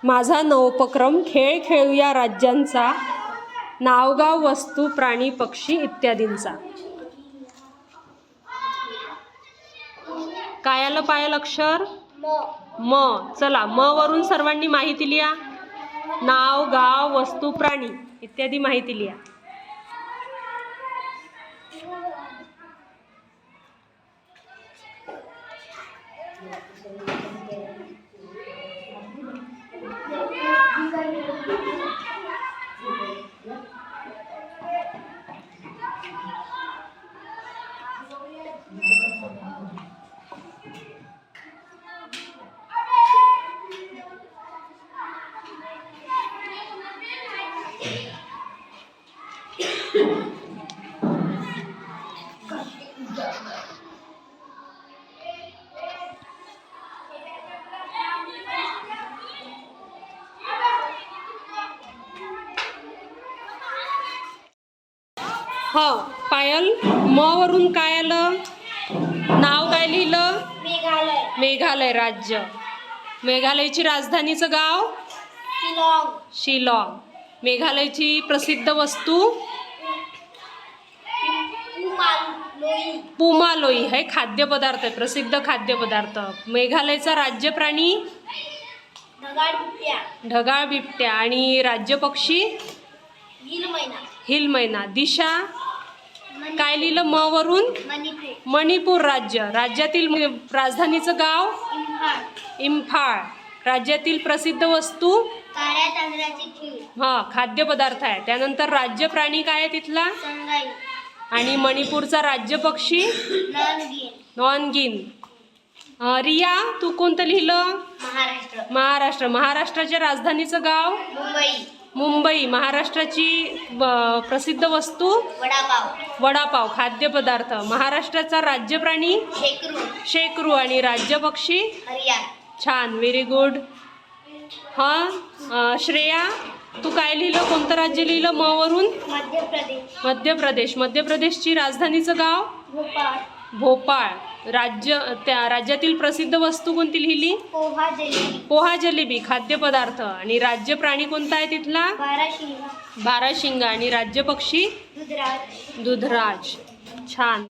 माझा नवोपक्रम खेळ खेळूया राज्यांचा, नावगाव वस्तू प्राणी पक्षी इत्यादींचा. काय आलं पायल अक्षर? म. चला म वरून सर्वांनी माहिती लिहा. नाव, गाव, वस्तू, प्राणी इत्यादी माहिती लिहा. हो पायल, म वरून काय आलं? नाव काय लिहिलं? मेघालय. मेघालय राज्य. मेघालयची राजधानीचं गाव? शिलाँग. शिलाँग. मेघालयची प्रसिद्ध वस्तू? पुमालोई हे खाद्यपदार्थ आहे, प्रसिद्ध खाद्यपदार्थ. मेघालयचा राज्य प्राणी? ढगाळ बिबट्या. ढगाळ बिबट्या. आणि राज्य पक्षी? हिल मैना. हिल मैना. दिशा काय लिहिलं म वरून? मणिपूर. मणिपूर राज्य. राज्यातील राजधानीचं गाव? इम्फाळ. इम्फाळ. राज्यातील प्रसिद्ध वस्तू? काळ्या तांदळाची खीर. हा खाद्यपदार्थ आहे. त्यानंतर राज्य प्राणी काय आहे तिथला? संगाई. आणि मणिपूरचा राज्य पक्षी? नॉनगिन. नॉनगिन. रिया तू कोणतं लिहिलं? महाराष्ट्र. महाराष्ट्र. महाराष्ट्राच्या राजधानीचं गाव? मुंबई. मुंबई. महाराष्ट्राची प्रसिद्ध वस्तू? वडापाव. वडापाव खाद्यपदार्थ. महाराष्ट्राचा राज्य प्राणी? शेकरू. शेकरू. आणि राज्य पक्षी? हरियाणा. छान, व्हेरी गुड. श्रेया तू काय लिहिलं? कोणतं राज्य लिहिलं म वरून? मध्य प्रदेश. मध्य प्रदेश. मध्य प्रदेशची राजधानीचं गाव? भोपाळ. भोपाळ. त्या राज्यातील प्रसिद्ध वस्तू कोणती लिहिली? पोहा जलेबी. पोहा जलेबी खाद्यपदार्थ. आणि राज्य प्राणी कोणता आहे तिथला? बाराशिंगा. बाराशिंगा. आणि राज्य पक्षी? दुधराज. दुधराज. छान.